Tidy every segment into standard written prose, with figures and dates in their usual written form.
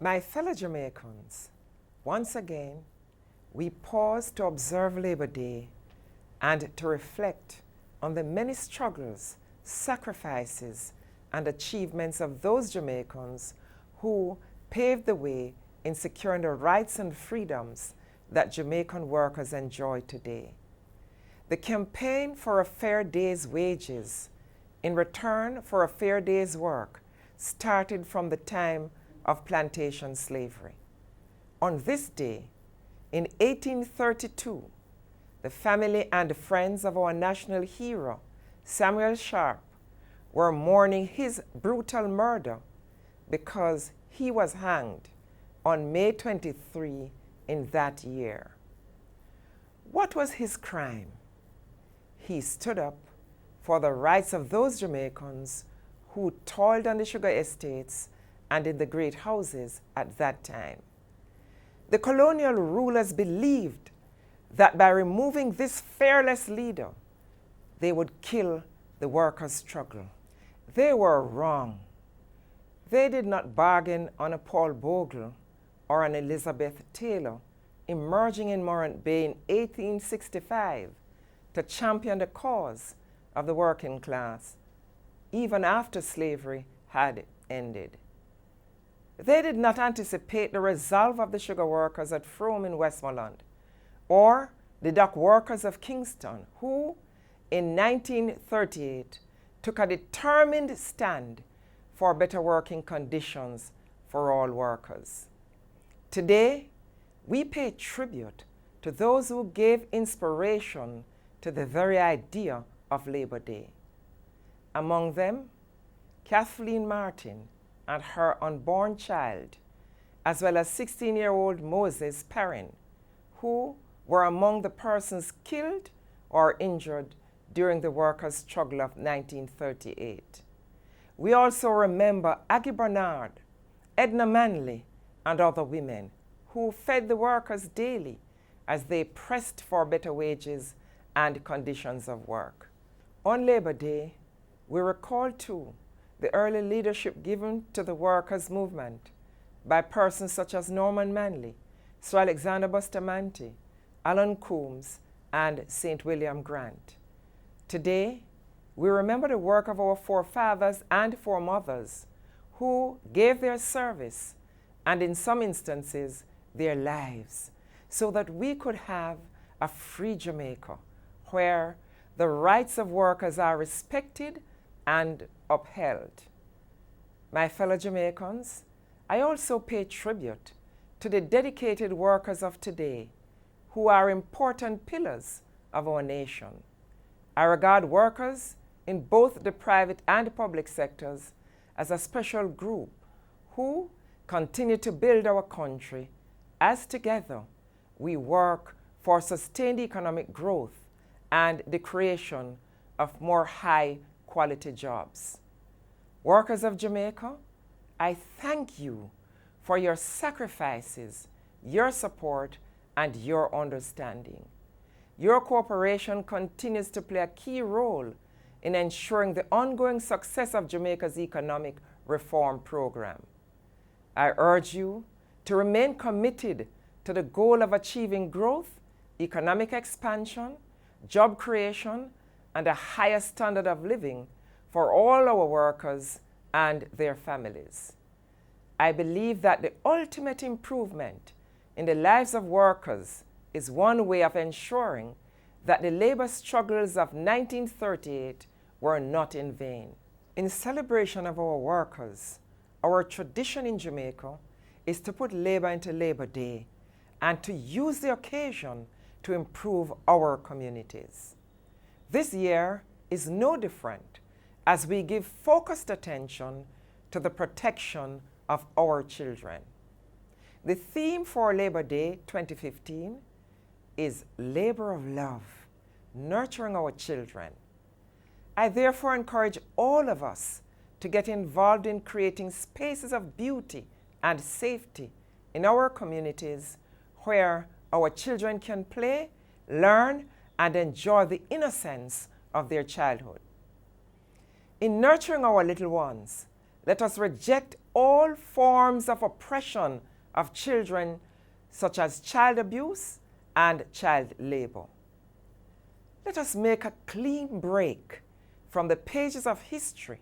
My fellow Jamaicans, once again, we pause to observe Labor Day and to reflect on the many struggles, sacrifices, and achievements of those Jamaicans who paved the way in securing the rights and freedoms that Jamaican workers enjoy today. The campaign for a fair day's wages in return for a fair day's work started from the time of plantation slavery. On this day, in 1832, the family and friends of our national hero, Samuel Sharp, were mourning his brutal murder because he was hanged on May 23 in that year. What was his crime? He stood up for the rights of those Jamaicans who toiled on the sugar estates and in the great houses at that time. The colonial rulers believed that by removing this fearless leader, they would kill the workers' struggle. They were wrong. They did not bargain on a Paul Bogle or an Elizabeth Taylor emerging in Morant Bay in 1865 to champion the cause of the working class, even after slavery had ended. They did not anticipate the resolve of the sugar workers at Frome in Westmoreland, or the dock workers of Kingston, who in 1938 took a determined stand for better working conditions for all workers. Today, we pay tribute to those who gave inspiration to the very idea of Labor Day. Among them, Kathleen Martin and her unborn child, as well as 16-year-old Moses Perrin, who were among the persons killed or injured during the workers' struggle of 1938. We also remember Aggie Bernard, Edna Manley, and other women who fed the workers daily as they pressed for better wages and conditions of work. On Labor Day, we recall too the early leadership given to the workers' movement by persons such as Norman Manley, Sir Alexander Bustamante, Alan Coombs, and St. William Grant. Today, we remember the work of our forefathers and foremothers who gave their service and in some instances their lives so that we could have a free Jamaica where the rights of workers are respected and upheld. My fellow Jamaicans, I also pay tribute to the dedicated workers of today who are important pillars of our nation. I regard workers in both the private and public sectors as a special group who continue to build our country as together we work for sustained economic growth and the creation of more high-quality jobs. Workers of Jamaica, I thank you for your sacrifices, your support, and your understanding. Your cooperation continues to play a key role in ensuring the ongoing success of Jamaica's economic reform program. I urge you to remain committed to the goal of achieving growth, economic expansion, job creation, and a higher standard of living for all our workers and their families. I believe that the ultimate improvement in the lives of workers is one way of ensuring that the labor struggles of 1938 were not in vain. In celebration of our workers, our tradition in Jamaica is to put labor into Labor Day and to use the occasion to improve our communities. This year is no different as we give focused attention to the protection of our children. The theme for Labor Day 2015 is Labor of Love, Nurturing Our Children. I therefore encourage all of us to get involved in creating spaces of beauty and safety in our communities where our children can play, learn, and enjoy the innocence of their childhood. In nurturing our little ones, let us reject all forms of oppression of children, such as child abuse and child labor. Let us make a clean break from the pages of history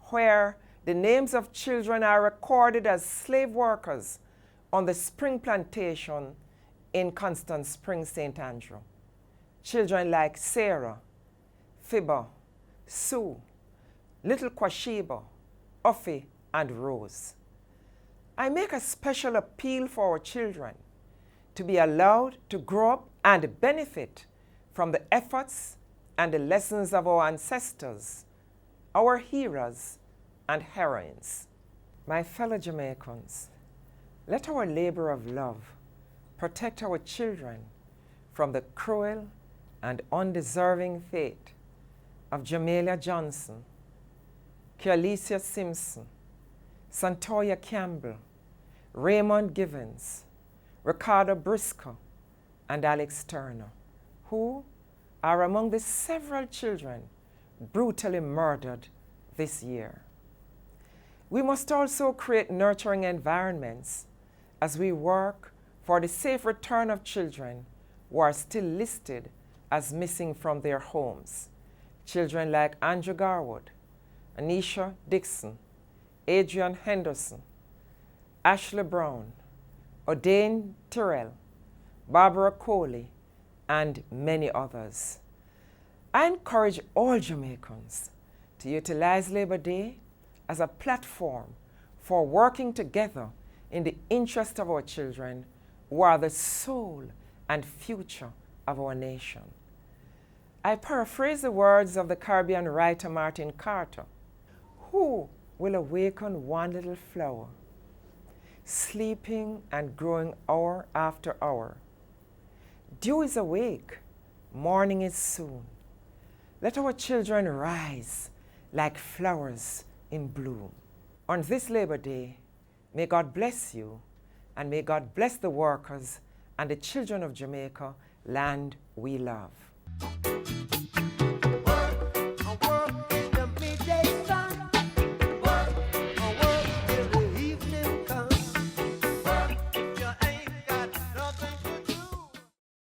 where the names of children are recorded as slave workers on the spring plantation in Constant Springs, St. Andrew. Children like Sarah, Fibber, Sue, little Kwashiba, Uffie, and Rose. I make a special appeal for our children to be allowed to grow up and benefit from the efforts and the lessons of our ancestors, our heroes and heroines. My fellow Jamaicans, let our labor of love protect our children from the cruel and undeserving fate of Jamelia Johnson, Portia Simpson, Santoya Campbell, Raymond Givens, Ricardo Briscoe, and Alex Turner, who are among the several children brutally murdered this year. We must also create nurturing environments as we work for the safe return of children who are still listed as missing from their homes. Children like Andrew Garwood, Anisha Dixon, Adrian Henderson, Ashley Brown, O'Dane Tyrrell, Barbara Coley, and many others. I encourage all Jamaicans to utilize Labor Day as a platform for working together in the interest of our children, who are the soul and future of our nation. I paraphrase the words of the Caribbean writer Martin Carter. Who will awaken one little flower, sleeping and growing hour after hour? Dew is awake, morning is soon. Let our children rise like flowers in bloom. On this Labor Day, may God bless you, and may God bless the workers and the children of Jamaica, land we love.